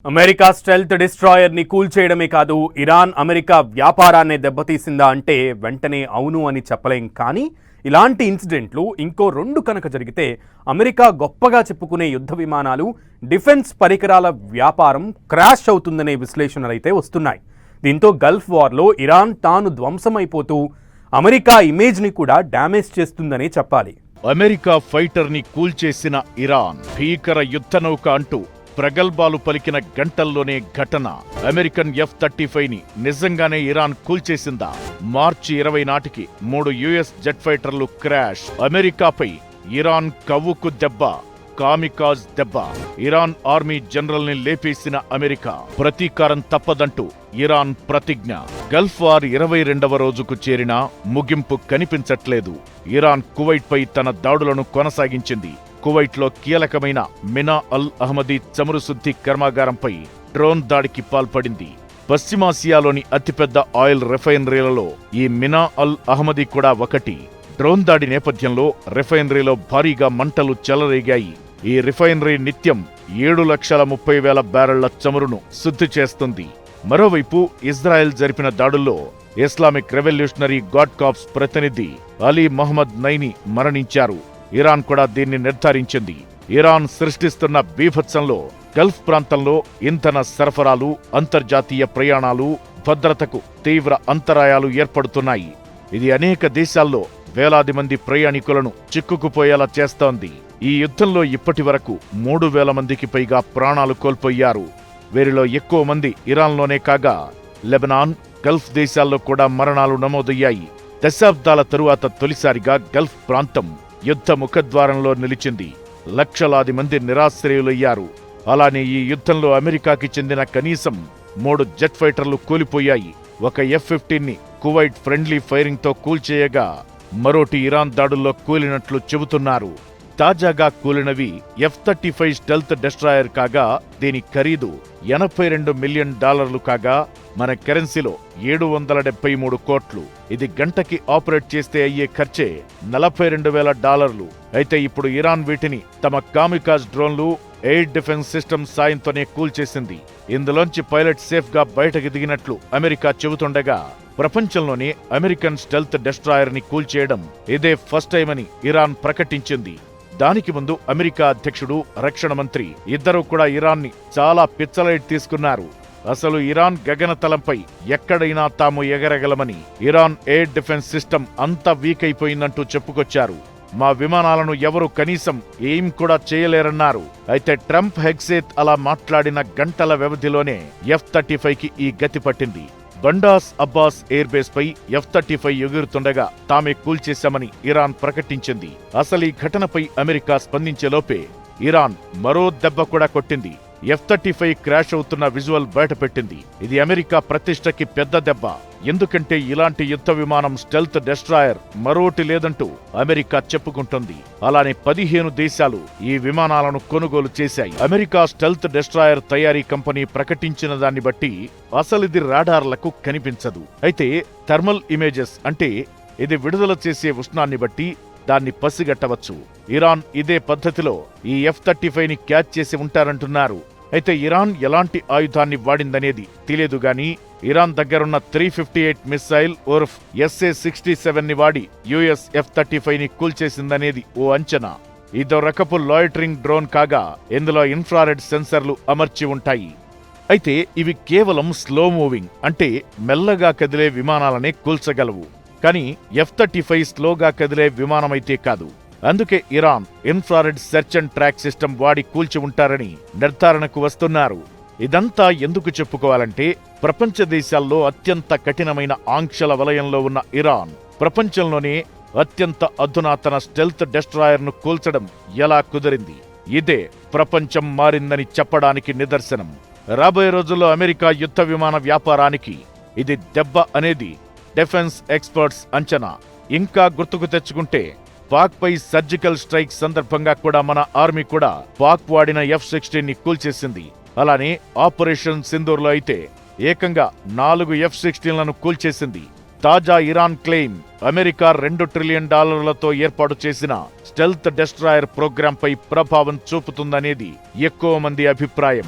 America stealth destroyer ని కూల్చేయడమే కాదు Iran America వ్యాపారాన్ని దెబ్బతీసిందా అంటే వెంటనే అవును అని చెప్పలేం. కానీ ఇలాంటి ఇన్సిడెంట్లు ఇంకో రెండు కనుక జరిగితే అమెరికా గొప్పగా చెప్పుకునే యుద్ధ విమానాలు, డిఫెన్స్ పరికరాల వ్యాపారం క్రాష్ అవుతుందనే విశ్లేషణలు అయితే వస్తున్నాయి. దీంతో గల్ఫ్ వార్లో ఇరాన్ తాను ధ్వంసమైపోతూ అమెరికా ఇమేజ్ని కూడా డ్యామేజ్ చేస్తుందనే చెప్పాలి. అమెరికా ఫైటర్ ని కూల్చేసిన ఇరాన్ భీకర యుద్ధ నౌక అంటూ ప్రగల్భాలు పలికిన గంటల్లోనే ఘటన. అమెరికన్ F-35 ని నిజంగానే ఇరాన్ కూల్చేసిందా? మార్చి 20 నాటికి 3 US జెట్ ఫైటర్లు క్రాష్. అమెరికాపై ఇరాన్ కవ్వుకు దెబ్బ, కామికాజ్ దెబ్బ. ఇరాన్ ఆర్మీ జనరల్ ని లేపేసిన అమెరికా ప్రతీకారం తప్పదంటూ ఇరాన్ ప్రతిజ్ఞ. గల్ఫ్ వార్ 22వ రోజుకు చేరినా ముగింపు కనిపించట్లేదు. ఇరాన్ కువైట్ పై తన దాడులను కొనసాగించింది. కువైట్లో కీలకమైన మినా అల్ అహ్మదీ చమురు శుద్ధి కర్మాగారంపై డ్రోన్ దాడికి పాల్పడింది. పశ్చిమాసియాలోని అతిపెద్ద ఆయిల్ రిఫైనరీలలో ఈ మినా అల్ అహ్మదీ కూడా ఒకటి. డ్రోన్ దాడి నేపథ్యంలో రిఫైనరీలో భారీగా మంటలు చెలరేగాయి. ఈ రిఫైనరీ నిత్యం 7,30,000 బ్యారెళ్ల చమురును శుద్ధి చేస్తుంది. మరోవైపు ఇజ్రాయెల్ జరిపిన దాడుల్లో ఇస్లామిక్ రెవల్యూషనరీ గాడ్ కార్ప్స్ ప్రతినిధి అలీ మహ్మద్ నైని మరణించారు. ఇరాన్ కూడా దీన్ని నిర్ధారించింది. ఇరాన్ సృష్టిస్తున్న బీభత్సంలో గల్ఫ్ ప్రాంతంలో ఇంధన సరఫరాలు, అంతర్జాతీయ ప్రయాణాలు, భద్రతకు తీవ్ర అంతరాయాలు ఏర్పడుతున్నాయి. ఇది అనేక దేశాల్లో వేలాది మంది ప్రయాణికులను చిక్కుకుపోయేలా చేస్తోంది. ఈ యుద్ధంలో ఇప్పటి వరకు 3,000 మందికి పైగా ప్రాణాలు కోల్పోయారు. వీరిలో ఎక్కువ మంది ఇరాన్లోనే కాగా లెబనాన్, గల్ఫ్ దేశాల్లో కూడా మరణాలు నమోదయ్యాయి. దశాబ్దాల తరువాత తొలిసారిగా గల్ఫ్ ప్రాంతం యుద్ధ ముఖద్వారంలో నిలిచింది. లక్షలాది మంది నిరాశ్రయులయ్యారు. అలానే ఈ యుద్ధంలో అమెరికాకి చెందిన కనీసం 3 జెట్ ఫైటర్లు కూలిపోయాయి. ఒక F-15 ని కువైట్ ఫ్రెండ్లీ ఫైరింగ్ తో కూల్చేయగా మరోటి ఇరాన్ దాడుల్లో కూలినట్లు చెబుతున్నారు. తాజాగా కూలినవి F-35 స్టెల్త్ డిస్ట్రాయర్ కాగా దీని ఖరీదు $82 మిలియన్ కాగా మన కరెన్సీలో 773 కోట్లు. ఇది గంటకి ఆపరేట్ చేస్తే అయ్యే ఖర్చే $42,000. అయితే ఇప్పుడు ఇరాన్ వీటిని తమ కామికాజ్ డ్రోన్లు, ఎయిర్ డిఫెన్స్ సిస్టమ్ సాయంతోనే కూల్చేసింది. ఇందులోంచి పైలట్ సేఫ్ గా బయటకు దిగినట్లు అమెరికా చెబుతుండగా ప్రపంచంలోనే అమెరికన్ స్టెల్త్ డిస్ట్రాయర్ ని కూల్చేయడం ఇదే ఫస్ట్ టైం అని ఇరాన్ ప్రకటించింది. దానికి ముందు అమెరికా అధ్యక్షుడు, రక్షణ మంత్రి ఇద్దరూ కూడా ఇరాన్ ని చాలా పిచ్చలైట్ తీసుకున్నారు. అసలు ఇరాన్ గగనతలంపై ఎక్కడైనా తాము ఎగరగలమని, ఇరాన్ ఎయిర్ డిఫెన్స్ సిస్టమ్ అంతా వీక్ అయిపోయిందంటూ చెప్పుకొచ్చారు. మా విమానాలను ఎవరు కనీసం ఎయిమ్ కూడా చేయలేరన్నారు. అయితే ట్రంప్ హెగ్సేత్ అలా మాట్లాడిన గంటల వ్యవధిలోనే F-35కి ఈ గతి పట్టింది. బండాస్ అబ్బాస్ ఎయిర్ బేస్ పై F-35 ఎగురుతుండగా తామే కూల్చేశామని ఇరాన్ ప్రకటించింది. అసలు ఈ ఘటనపై అమెరికా స్పందించేలోపే ఇరాన్ మరో దెబ్బ కూడా కొట్టింది. F-35 క్రాష్ అవుతున్న విజువల్ బయటపెట్టింది. ఇది అమెరికా ప్రతిష్టకి పెద్ద దెబ్బ. ఎందుకంటే ఇలాంటి యుద్ధ విమానం స్టెల్త్ డిస్ట్రాయర్ మరోటి లేదంటూ అమెరికా చెప్పుకుంటుంది. అలానే 15 దేశాలు ఈ విమానాలను కొనుగోలు చేశాయి. అమెరికా స్టెల్త్ డిస్ట్రాయర్ తయారీ కంపెనీ ప్రకటించిన దాన్ని బట్టి అసలిది రాడార్లకు కనిపించదు. అయితే థర్మల్ ఇమేజెస్ అంటే ఇది విడుదల చేసే ఉష్ణాన్ని బట్టి దాన్ని పసిగట్టవచ్చు. ఇరాన్ ఇదే పద్ధతిలో ఈ F-35ని క్యాచ్ చేసి ఉంటారంటున్నారు. అయితే ఇరాన్ ఎలాంటి ఆయుధాన్ని వాడిందనేది తెలియదు గాని ఇరాన్ దగ్గరున్న 358 మిస్సైల్ ఉర్ఫ్ SA-67 ని వాడి US F-35ని కూల్చేసిందనేది ఓ అంచనా. ఇదో రకపు లాయిటరింగ్ డ్రోన్ కాగా ఇందులో ఇన్ఫ్రారెడ్ సెన్సర్లు అమర్చి ఉంటాయి. అయితే ఇవి కేవలం స్లో మూవింగ్ అంటే మెల్లగా కదిలే విమానాలనే కూల్చగలవు. కానీ F-35 స్లోగా కదిలే విమానమైతే కాదు. అందుకే Iran infrared search and track system వాడి కూల్చి ఉంటారని నిర్ధారణకు వస్తున్నారు. ఇదంతా ఎందుకు చెప్పుకోవాలంటే ప్రపంచ దేశాల్లో అత్యంత కఠినమైన ఆంక్షల వలయంలో ఉన్న ఇరాన్ ప్రపంచంలోనే అత్యంత అధునాతన స్టెల్త్ డిస్ట్రాయర్ ను కూల్చడం ఎలా కుదిరింది? ఇదే ప్రపంచం మారిందని చెప్పడానికి నిదర్శనం. రాబోయే రోజుల్లో అమెరికా యుద్ధ విమాన వ్యాపారానికి ఇది దెబ్బ అనేది డిఫెన్స్ ఎక్స్పర్ట్స్ అంచనా. ఇంకా గుర్తుకు తెచ్చుకుంటే పాక్ పై సర్జికల్ స్ట్రైక్ సందర్భంగా కూడా మన ఆర్మీ కూడా పాక్ వాడిన F-16 ని కూల్చేసింది. అలానే ఆపరేషన్ సింధూర్లో అయితే ఏకంగా 4 F-16లను కూల్చేసింది. తాజా ఇరాన్ క్లెయిమ్ అమెరికా $2 ట్రిలియన్ ఏర్పాటు చేసిన స్టెల్త్ డిస్ట్రాయర్ ప్రోగ్రాంపై ప్రభావం చూపుతుందనేది ఎక్కువ మంది అభిప్రాయం.